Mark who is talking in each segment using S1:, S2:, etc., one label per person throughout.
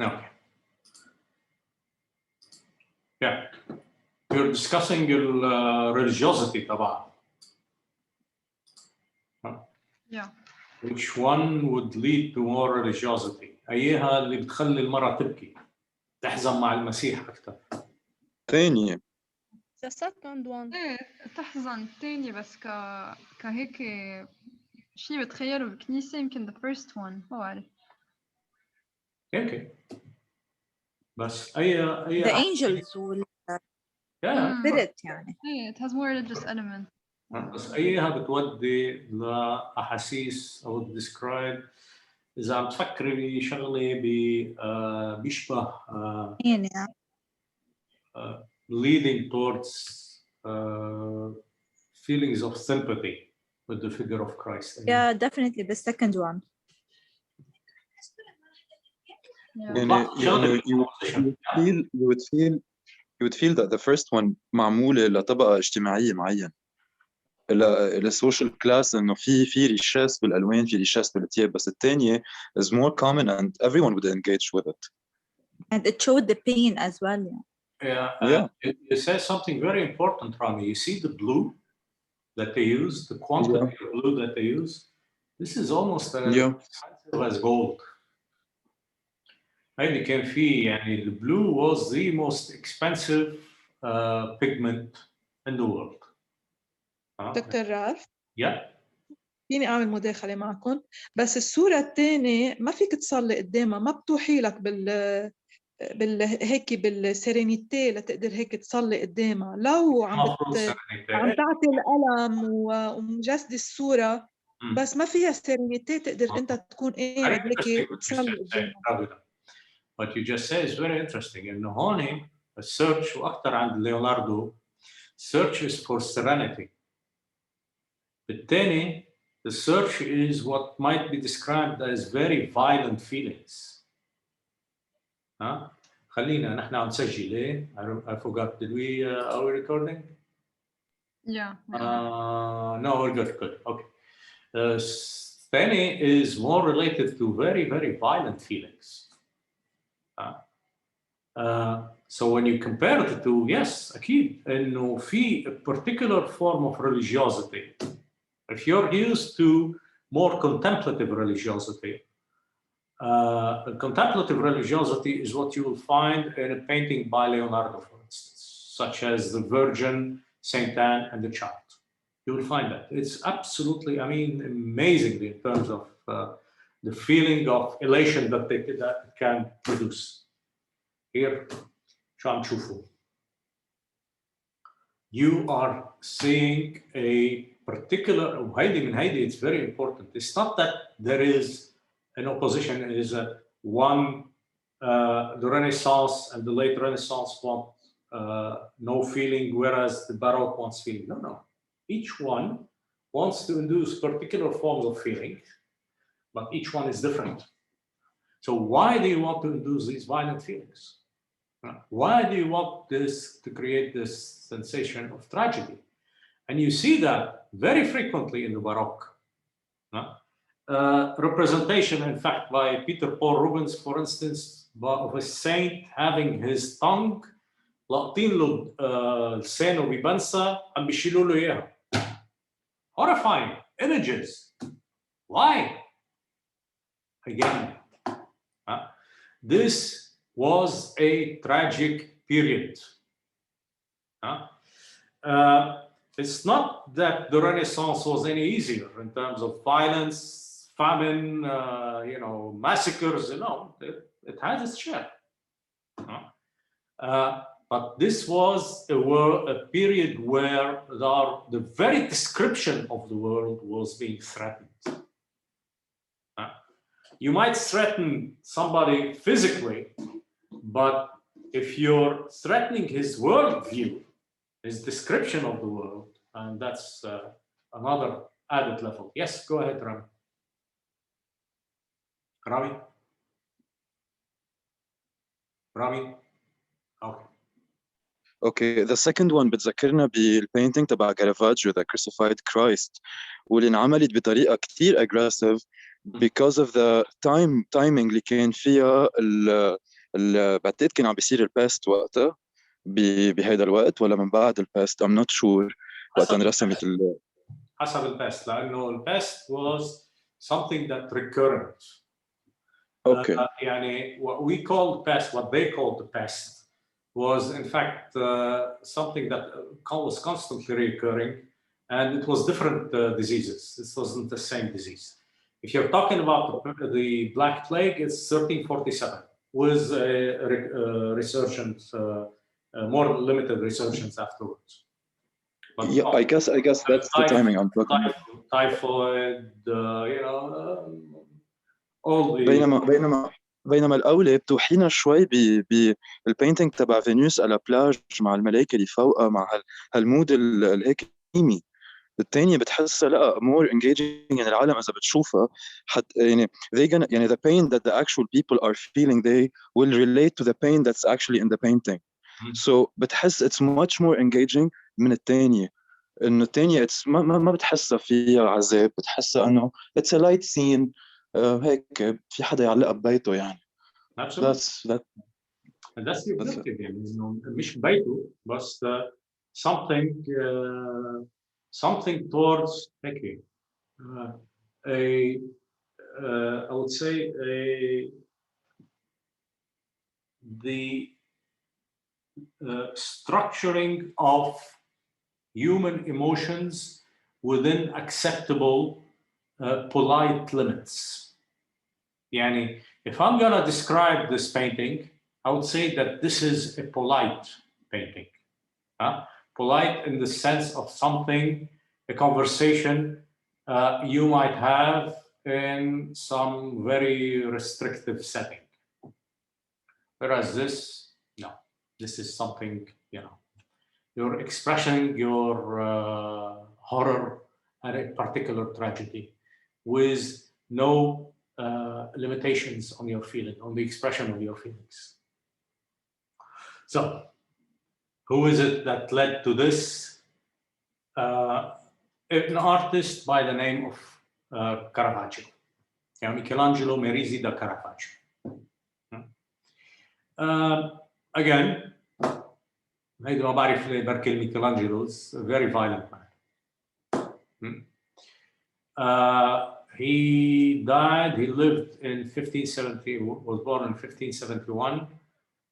S1: Okay. Yeah. You're discussing religiosity طبعا.
S2: Yeah.
S1: Which one would lead to more religiosity? أيها اللي بتخلي المرأة تبكي تحزن مع المسيح أكثر؟
S3: الثانية.
S4: The second one.
S2: إيه تحزن الثاني بس كهيك شيء بتخيله بالكنيسة يمكن the first one ما بعرف.
S1: يمكن. بس أي
S5: The angels will spirit يعني.
S2: إيه it has more religious element.
S1: بس أيها بتودي لأحاسيس أو describe إذا عم تفكري بشغلة بيشبه leading towards feelings of sympathy with the figure of Christ.
S5: Yeah, definitely the second one.
S3: You would feel that the first one معمولة لطبقة اجتماعية معينة. السوشيال كلاس انه في ريشاس بالالوان في ريشاس بالثياب بس الثانيه is more common and everyone would engage with it
S5: and it showed the pain as well.
S1: Yeah. You say something very important, Rami. You see the blue that they use, the quantity of blue that they use. This is almost as expensive as gold. هيدي كان في يعني the blue was the most expensive pigment in the world.
S6: دكتور رالف
S1: فيني
S6: أعمل مداخلة معكم بس الصورة الثانية ما فيك تصلي قدامها ما بتوحي لك هيك بالسيرينيتي لتقدر هيك تصلي قدامها لو عم تعطي الألم ومجسد الصورة بس ما فيها سيرينيتي تقدر أنت تكون قاعد هيك تصلي قدامها.
S1: What you just said is very interesting. إنه هون السيرش وأكثر عند ليوناردو search is for serenity. بالتالي the search is what might be described as very violent feelings. خلينا نحن عم نسجل ايه I forgot did we are we recording?
S2: Yeah.
S1: No, we're good. Okay. الثاني is more related to very very violent feelings. So when you compare the two, yes, أكيد إنه في a particular form of religiosity. If you're used to more contemplative religiosity, contemplative religiosity is what you will find in a painting by Leonardo, for instance, such as the Virgin, Saint Anne, and the Child. You will find that. It's absolutely, I mean, amazingly in terms of the feeling of elation that it can produce. Here, شو عم تشوفوا? You are seeing a particular, it's very important. It's not that there is an opposition, it is that one, the Renaissance and the late Renaissance want no feeling, whereas the Baroque wants feeling. No. Each one wants to induce particular forms of feeling, but each one is different. So why do you want to induce these violent feelings? Why do you want this to create this sensation of tragedy? And you see that very frequently in the Baroque. Representation, in fact, by Peter Paul Rubens, for instance, of a saint having his tongue لاقطين له لسانه ببنسة عم بيشيلوا له اياها. Horrifying images. Why? Again, this was a tragic period. It's not that the Renaissance was any easier in terms of violence, famine, massacres. It has its share. But this was a period where the very description of the world was being threatened. You might threaten somebody physically, but if you're threatening his worldview, his description of the world, and that's another added level. Yes, go ahead, Rami. Rami?
S3: Okay, the second one بتذكرنا بالpainting تبع Caravaggio, The Crucified Christ, واللي انعملت بطريقة كتير aggressive because of the timing اللي كان فيها بعتقد كان عم بيصير الباست وقتها بهذا الوقت ولا من بعد الباست I'm not sure وقت انرسمت
S1: حسب الباست لانه الباست was something that recurrent.
S3: Okay.
S1: يعني what we called past, what they called the past, was in fact something that was constantly recurring, and it was different diseases. This wasn't the same disease. If you're talking about the Black Plague, it's 1347 with a resurgence, more limited resurgence afterwards. But
S3: yeah, I guess that's the timing I'm talking about.
S1: Typhoid, all the
S3: بينما الأولى بتوحينا شوي بالبينتينج تبع فينوس على بلاج مع الملائكة اللي فوقها مع هالمود الهيك قيمي. الثانية بتحسها لا more engaging يعني العالم إذا بتشوفها يعني يعني the pain that the actual people are feeling they will relate to the pain that's actually in the painting. So بتحس it's much more engaging من الثانية. إنه الثانية ما بتحسها فيها عذاب بتحسها إنه it's a light scene. هيك في حدا يعلقها ببيته يعني.
S1: That's the objective يعني إنه مش بيته بس something towards هيك I would say the structuring of human emotions within acceptable polite limits. Yani, if I'm going to describe this painting, I would say that this is a polite painting. Polite in the sense of something, a conversation you might have in some very restrictive setting. Whereas this, no, this is something, you're expressing your horror at a particular tragedy with no limitations on your feeling, on the expression of your feelings. So, who is it that led to this? An artist by the name of Caravaggio, Michelangelo Merisi da Caravaggio. Again, هيدا ما بعرف بركي ميكелانجيلو's a very violent man. He died, he lived in 1570, was born in 1571,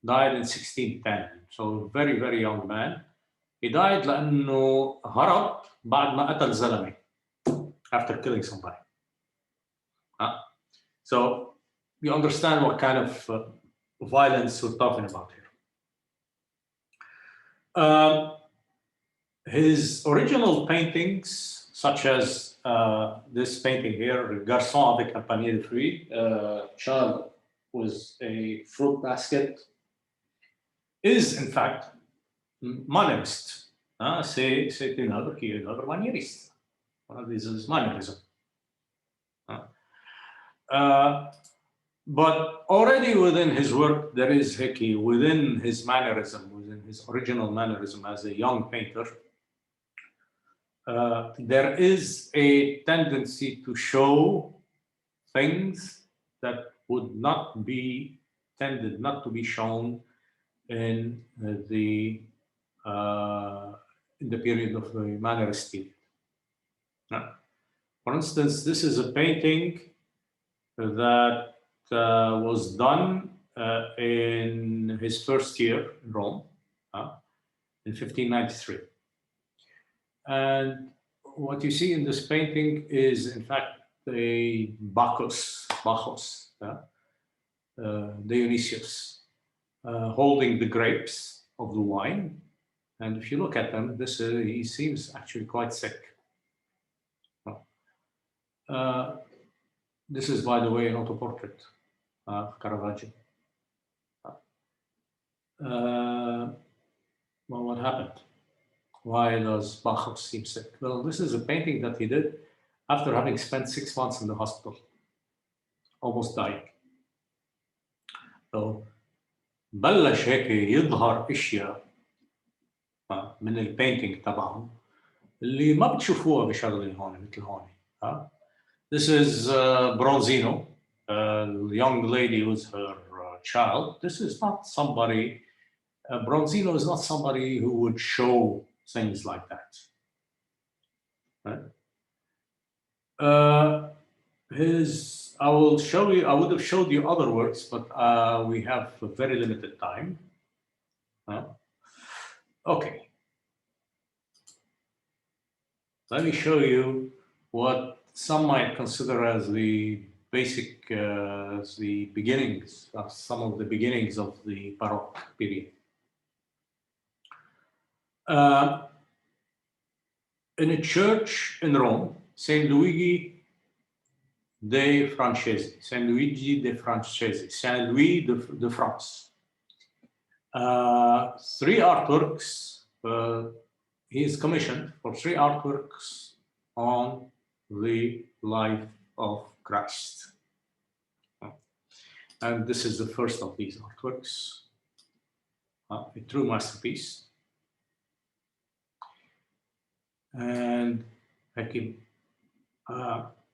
S1: died in 1610. So very, very young man. He died لأنه هرب بعد ما قتل زلمة after killing somebody. So you understand what kind of violence we're talking about here. His original paintings, such as this painting here, Garçon avec un panier de fruits, child with a fruit basket, is in fact mannerist. C'est une œuvre qui est une œuvre manieriste. This is mannerism. But already within his work, there is Hickey, within his mannerism, within his original mannerism as a young painter, there is a tendency to show things that would not be tended not to be shown in the period of the Mannerist period. For instance, this is a painting that was done in his first year in Rome in 1593. And what you see in this painting is, in fact, a Bacchus, Dionysius, holding the grapes of the wine. And if you look at them, he seems actually quite sick. This is, by the way, an autoportrait of Caravaggio. Well, what happened? Why does Bacchus seem sick? Well, this is a painting that he did after having spent 6 months in the hospital, almost dying. So, بلش هيك يظهر اشياء من البينتينج تبعهم اللي ما بتشوفوها بشغله هون مثل هون This is Bronzino, the young lady with her child. This is not somebody, Bronzino is not somebody who would show things like that. Right? I will show you, I would have showed you other works, but we have a very limited time. Okay. Let me show you what some might consider as the basic, the beginnings, some of the beginnings of the Baroque period. In a church in Rome, Saint Luigi de Francesi, Saint Luigi de Francesi, Saint Louis de France. 3 artworks, he is commissioned for 3 artworks on the life of Christ. And this is the first of these artworks, a true masterpiece. And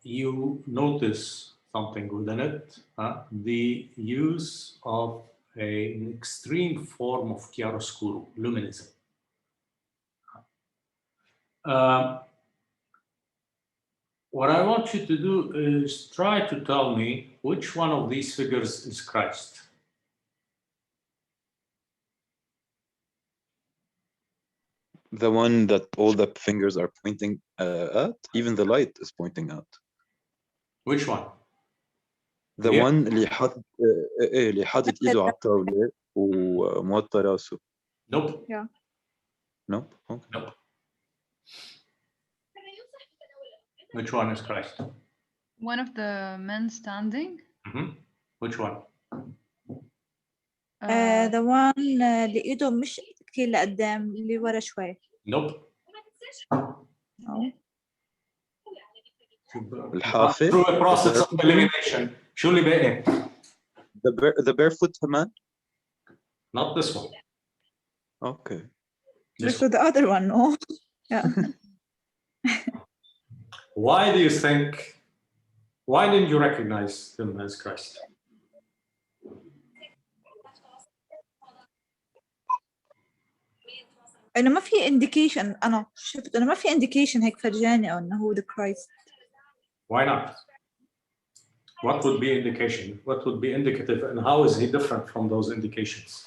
S1: you notice something within it, the use of an extreme form of chiaroscuro, luminism. What I want you to do is try to tell me which one of these figures is Christ.
S3: The one that all the fingers are pointing at, even the light is pointing out.
S1: Which one?
S3: The one اللي حاطط اللي حاطط ايده على الطاولة وموطى راسه.
S1: Nope.
S5: Yeah.
S3: Nope. Okay.
S1: Nope. Which one is Christ?
S2: One of the men standing.
S1: Which one?
S5: the one اللي ايده مش كتير لقدام اللي ورا شوي.
S1: Nope.
S5: No.
S3: الحافة.
S1: Through a process of elimination. شو اللي باقي؟
S3: The barefoot man?
S1: Not this one.
S3: Okay.
S5: This was the other one, no? Yeah.
S1: Why do you think, why didn't you recognize him as Christ?
S5: انه ما في indication انا شفت انه ما في indication هيك فرجاني او انه هو the Christ.
S1: Why not? What would be indication? What would be indicative, and how is he different from those indications?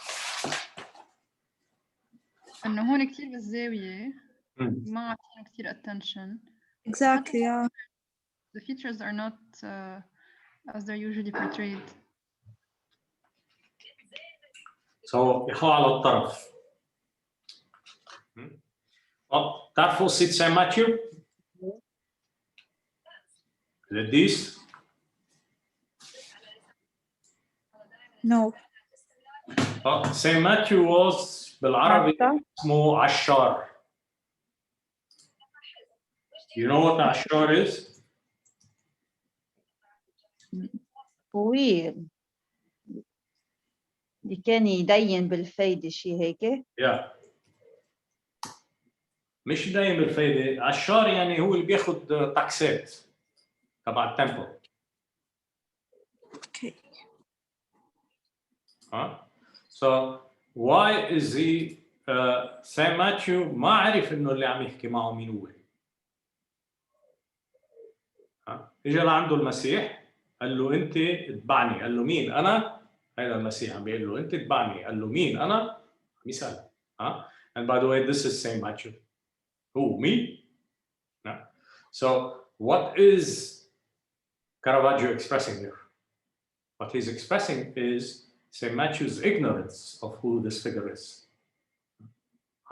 S2: انه هون كتير بالزاوية ما عطينا كتير attention.
S5: Exactly, yeah.
S2: The features are not as they're usually portrayed.
S1: So يحوا على الطرف. تعرفوا سيد سان ماتيو؟ القديس؟
S5: No.
S1: Saint Matthew was بالعربي اسمه عشار. You know what عشار is?
S7: طويل اللي كان يدين بالفايدة شي هيك.
S1: Yeah. مش دايم بالفايدة، عشار يعني هو اللي بياخد تاكسات تبع التمبو.
S5: Okay.
S1: So why is he Saint Matthew ما عرف انه اللي عم يحكي معه مين هو. اجى لعنده المسيح قال له انت اتبعني، قال له مين انا؟ هذا المسيح عم بيقول له انت اتبعني، قال له مين انا؟ عم يسأل. And by the way, this is Saint Matthew. Who, me? No. So what is Caravaggio expressing here? What he's expressing is Saint Matthew's ignorance of who this figure is.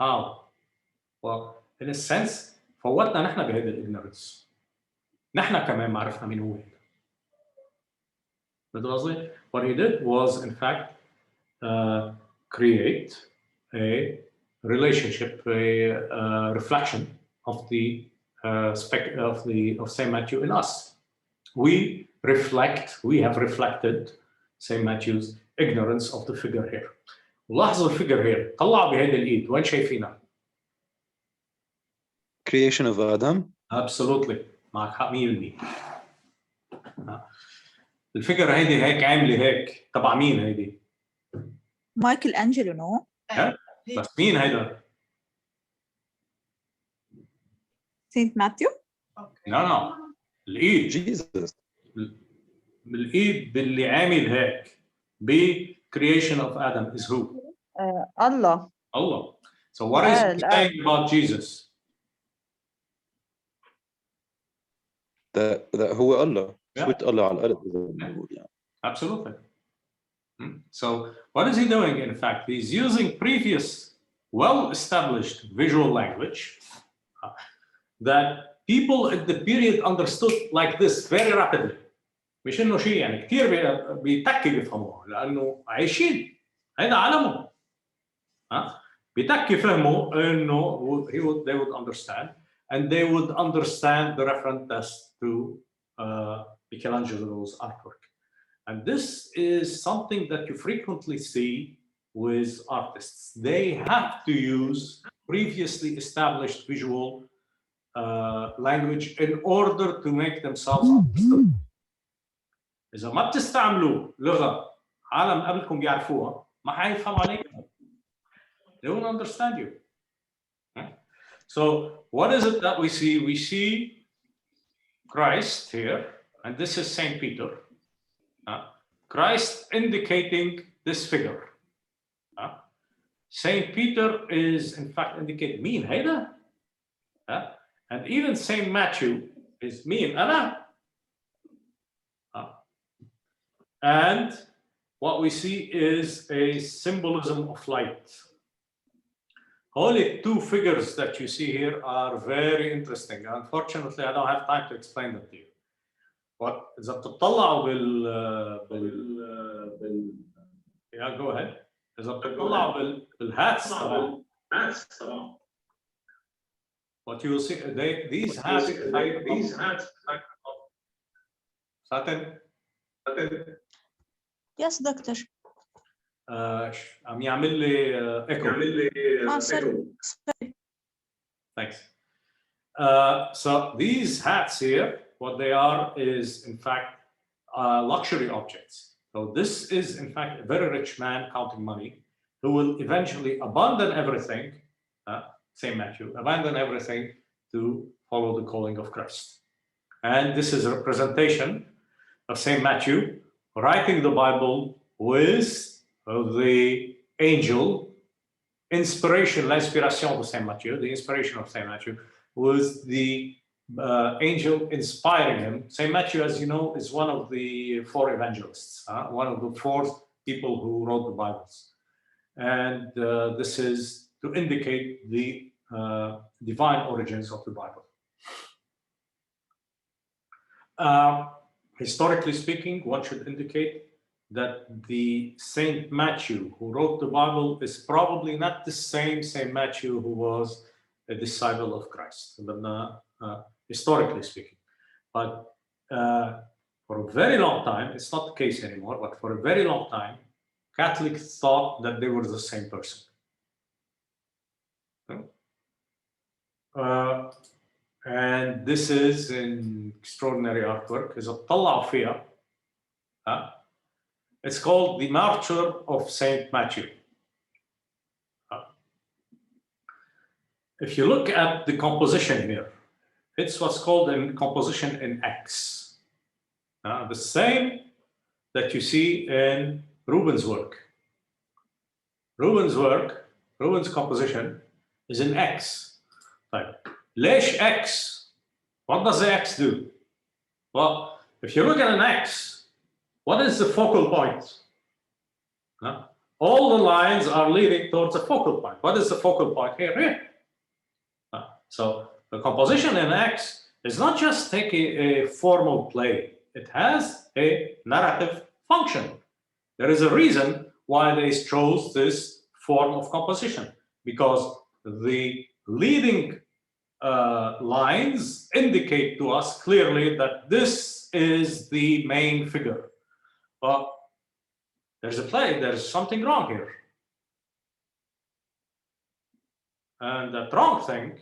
S1: How? Well, in a sense, فوتنا نحن بهذه الignorance. نحن كمان ما عرفنا مين هو. What he did was, in fact, create a relationship, a reflection of the of Saint Matthew in us. We have reflected Saint Matthew's ignorance of the figure here. لاحظوا الفيجر here، طلعوا بهيدي الايد، وين شايفينها؟
S3: Creation of Adam.
S1: Absolutely، معك حق 100%. الفكرة هيدي هيك عاملة هيك تبع مين هيدي؟
S5: مايكل أنجلو نو؟
S1: بس مين هيدا؟
S5: سينت ماثيو؟
S1: لا الإيد
S3: جيسس
S1: الإيد باللي عامل هيك creation of Adam is who?
S7: الله.
S1: Allah. So what is he saying about Jesus?
S3: ده هو الله
S1: Yeah.
S3: صوت الله على الأرض إذا بنقول يعني.
S1: Absolutely. So what is he doing? In fact, he's using previous well-established visual language that people at the period understood like this very rapidly. مش انه شيء يعني كثير بيتكي بيفهموها لانه عايشين هيدا عالمهم. بيتكي فهموا انه they would understand and they would understand the reference to Michelangelo's artwork. And this is something that you frequently see with artists. They have to use previously established visual language in order to make themselves understood. إذا ما بتستعملوا لغة عالم قبلكم بيعرفوها ما حيفهموا عليكم. They won't understand you. So what is it that we see? We see Christ here, and this is Saint Peter. Christ indicating this figure. Saint Peter is in fact indicating mean هيدا. And even Saint Matthew is mean أنا. And what we see is a symbolism of light. Only two figures that you see here are very interesting. Unfortunately, I don't have time to explain them to you. But إذا بتطلعوا yeah, go ahead. إذا بتطلعوا بالhats طبعا. What you will see, these hats. Satin.
S4: Yes, doctor.
S1: عم يعمل لي echo.
S4: Sorry.
S1: Thanks. So these hats here, what they are is in fact luxury objects. So this is in fact a very rich man counting money who will eventually abandon everything, Saint Matthew, abandon everything to follow the calling of Christ. And this is a representation of Saint Matthew writing the Bible with the angel inspiration, l'inspiration of Saint Matthew, the inspiration of Saint Matthew was the angel inspiring him. Saint Matthew, as you know, is one of the four evangelists, one of the four people who wrote the Bibles. And this is to indicate the divine origins of the Bible. Historically speaking, one should indicate that the Saint Matthew who wrote the Bible is probably not the same Saint Matthew who was a disciple of Christ, but historically speaking. But for a very long time, it's not the case anymore, but for a very long time, Catholics thought that they were the same person. And this is an extraordinary artwork. It's called The Martyr of Saint Matthew. If you look at the composition here, it's what's called a composition in X. The same that you see in Rubens' work. Rubens' composition is in X. Like, ليش X? What does the X do? Well, if you look at an X, what is the focal point? All the lines are leading towards a focal point. What is the focal point here? So the composition in X is not just taking a formal play. It has a narrative function. There is a reason why they chose this form of composition, because the leading lines indicate to us clearly that this is the main figure. But there's a play, there's something wrong here. And that wrong thing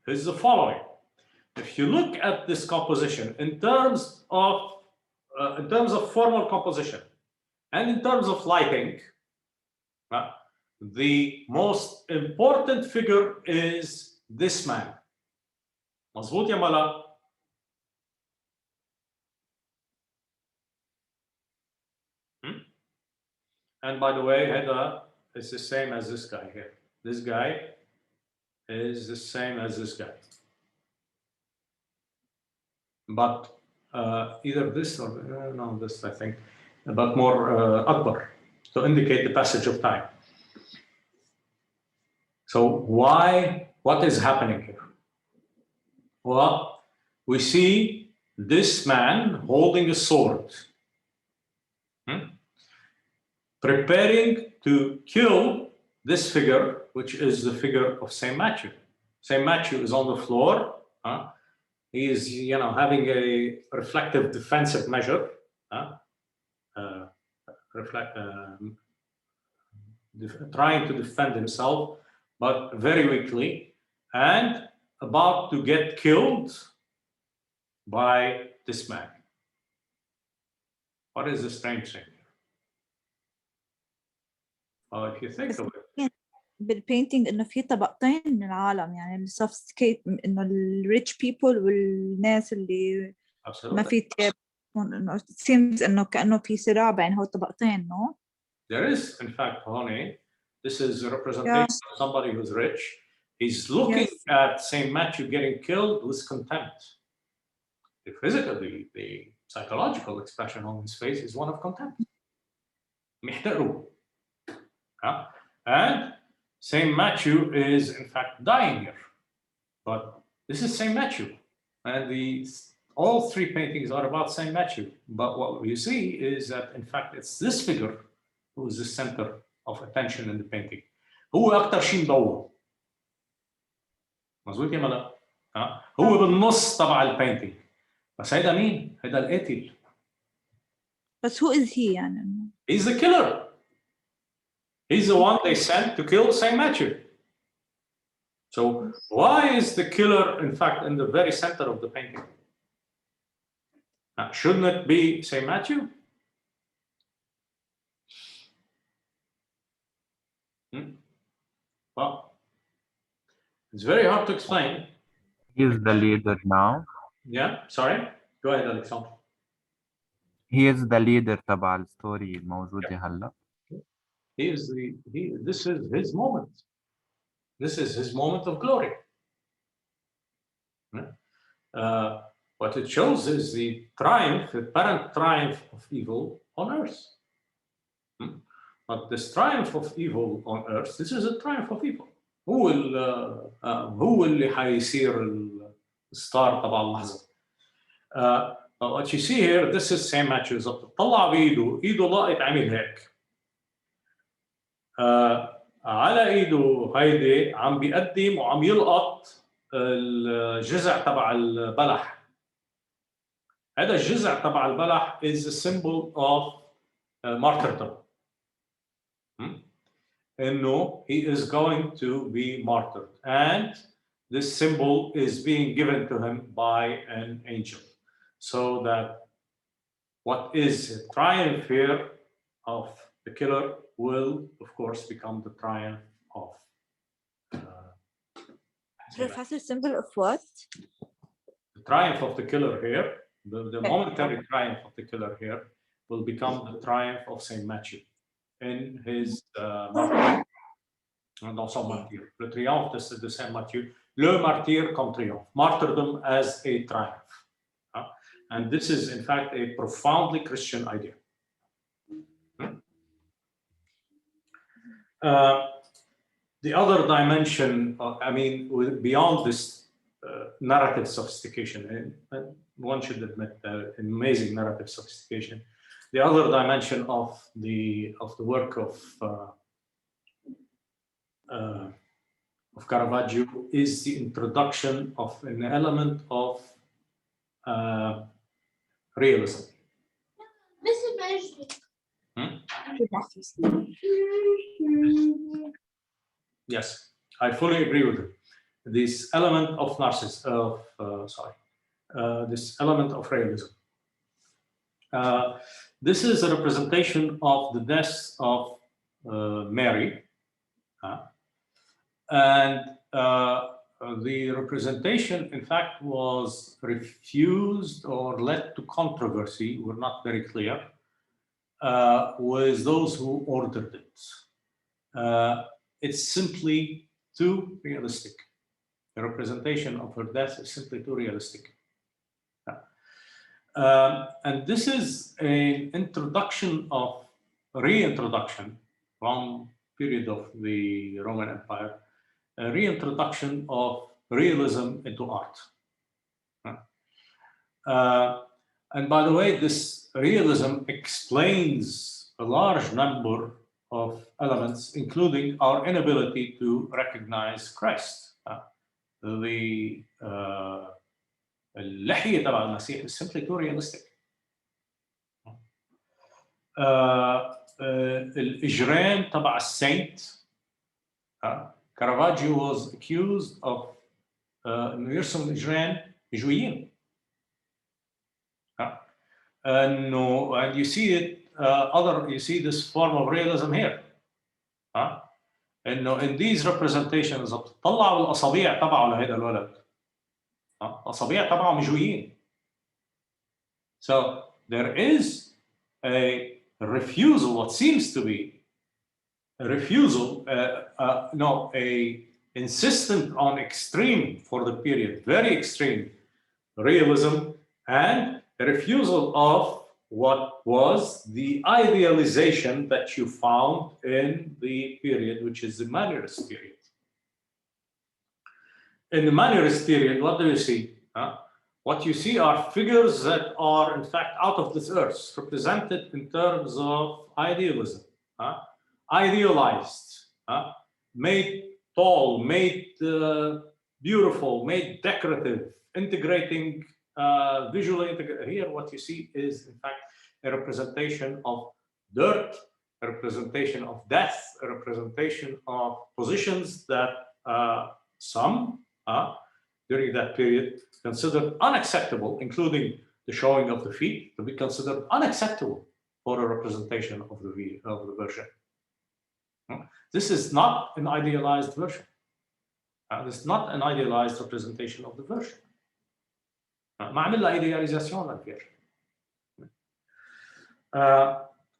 S1: is the following. if you look at this composition in terms of formal composition and in terms of lighting, the most important figure is this man. مظبوط يا ملا؟ And by the way, هذا is the same as this guy here. This guy is the same as this guy. But either this or no, this I think, but more akbar to indicate the passage of time. So what is happening here? Well, we see this man holding a sword, preparing to kill this figure, which is the figure of Saint Matthew. Saint Matthew is on the floor. He is, having a reflective defensive measure, trying to defend himself, but very weakly, and about to get killed by this man. What is the strange thing? Well, if you think of it.
S5: بالبينتينج انه في طبقتين من العالم، يعني السوفيستيكيت انه الريتش بيبل والناس اللي ما في تياب، انه it seems انه كانه في صراع بين هول الطبقتين. No,
S1: there is in fact, honey, this is a representation of somebody who's rich. He's looking at Saint Matthew getting killed with contempt. The physical, the psychological expression on his face is one of contempt. And Saint Matthew is in fact dying here, but this is Saint Matthew, and all three paintings are about Saint Matthew. But what you see is that in fact it's this figure who is the center of attention in the painting. هو أكتر شيء مضوء. مظبوط يا ملا؟ هو بالنص تبع البينتينج. بس هيدا مين؟ هيدا القاتل.
S5: But who is he يعني؟
S1: He's the killer. He's the one they sent to kill Saint Matthew. So why is the killer, in fact, in the very center of the painting? Now, shouldn't it be Saint Matthew? Well, it's very hard to explain.
S8: He is the leader now.
S1: Yeah, sorry. Go ahead, Alexander.
S8: He is the leader تبع الستوري الموجودة هلا.
S1: This is his moment. This is his moment of glory. What it shows is the triumph, the apparent triumph of evil on earth. But this triumph of evil on earth, this is a triumph of evil. هو اللي حيصير الستار تبع اللحظة. What you see here, this is Saint Matthew. طلع بإيده لقط عمل هيك. على ايده هيدي عم بيقدم وعم يلقط الجذع تبع البلح. هذا الجذع تبع البلح is a symbol of martyrdom. انه he is going to be martyred, and this symbol is being given to him by an angel, so that what is a triumph here of the killer will, of course, become the triumph of.
S5: Professor, symbol of what?
S1: The triumph of the killer here, the momentary triumph of the killer here, will become the triumph of Saint Matthew in his martyr. Dans son martyr. Le triomphe de Saint Matthew, le martyr comme triomphe. Martyrdom as a triumph. And this is, in fact, a profoundly Christian idea. The other dimension, beyond this narrative sophistication, and one should admit amazing narrative sophistication, the other dimension of the work of Caravaggio is the introduction of an element of realism. Yes, I fully agree with you. this element of narcissism, this element of realism. This is a representation of the death of Mary, and the representation, in fact, was refused or led to controversy. We're not very clear with those who ordered it. It's simply too realistic. The representation of her death is simply too realistic. And this is an introduction of reintroduction from period of the Roman Empire, a reintroduction of realism into art. And by the way, this realism explains a large number of elements, including our inability to recognize Christ. اللحية تبع المسيح is simply too realistic. الإجرام تبع السينت Caravaggio was accused of إنه يرسم الإجرام جويين. And you see it you see this form of realism here. إنه in these representations بتطلعوا الأصابع تبعه لهذا الولد. أصابع تبعه مجويين. So there is a refusal, what seems to be a refusal, a insistent on extreme for the period, very extreme realism, and a refusal of what was the idealization that you found in the period, which is the Mannerist period. In the Mannerist period, what do you see? What you see are figures that are, in fact, out of this earth, represented in terms of idealism, idealized, made tall, made beautiful, made decorative, integrating, visually integrated. Here, what you see is, in fact, a representation of dirt, a representation of death, a representation of positions that some during that period considered unacceptable, including the showing of the feet, to be considered unacceptable for a representation of the Virgin. This is not an idealized version. This is not an idealized representation of the Virgin. ما عمل لها idealization للفيرجن.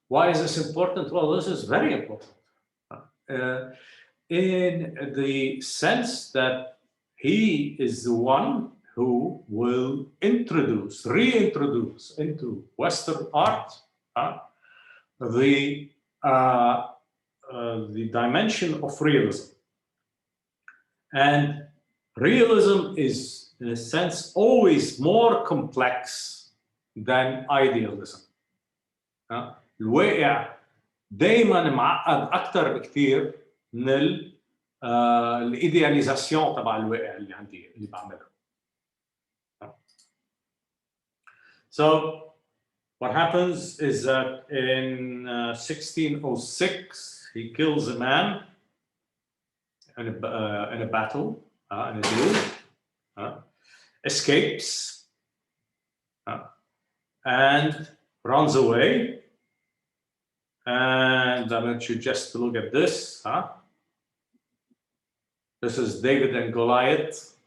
S1: Why is this important? Well, this is very important. In the sense that he is the one who will reintroduce into Western art the dimension of realism. And realism is, in a sense, always more complex than idealism. الواقع دائما معقد أكثر بكثير من الايدياليزاسيون تبع الواقع اللي عندي اللي بعمله. So what happens is that in 1606 he kills a man in a battle, in a duel, escapes, and runs away. And I want you just to look at this. This is David and Goliath.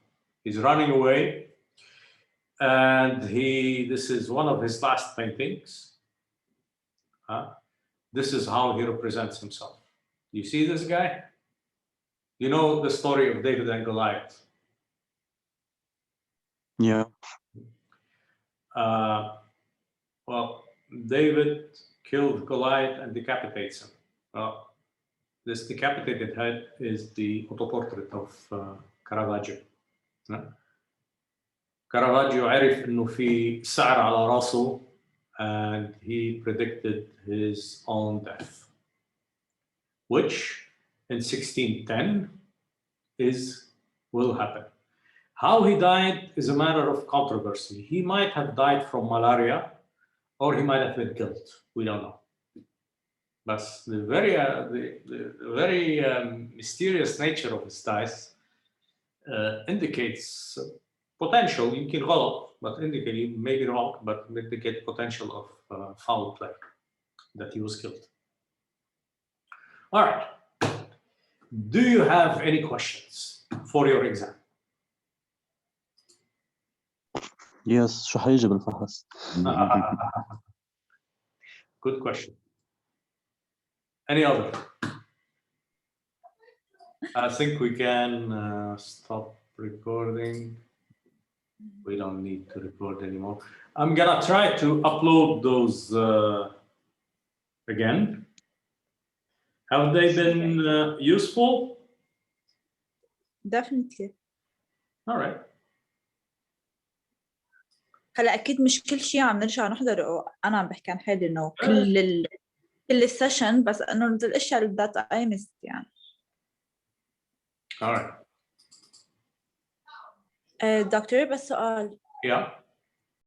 S1: He's running away. And this is one of his last paintings. This is how he represents himself. You see this guy? You know the story of David and Goliath.
S3: Yeah.
S1: Well, David killed Goliath and decapitates him. This decapitated head is the autoportrait of Caravaggio. Caravaggio عرف إنه في سعر على راسه, and he predicted his own death, which in 1610 will happen. How he died is a matter of controversy. He might have died from malaria, or he might have been killed. We don't know. But the very mysterious nature of his death indicates potential, يمكن غلط, but indicate, maybe wrong, but indicate potential of foul play that he was killed. All right. Do you have any questions for your exam?
S9: Yes, شو حيجي بالفحص؟
S1: Good question. Any other? I think we can stop recording. We don't need to record anymore. I'm gonna try to upload those again. Have they been useful?
S5: Definitely.
S1: All right.
S5: هلا اكيد مش كل شيء عم نرجع نحضره. انا عم بحكي عن حالي انه كل السيشن، بس انه الاشياء اللي بدها تقيمس يعني.
S1: All right.
S5: دكتور بس سؤال.
S1: Yeah.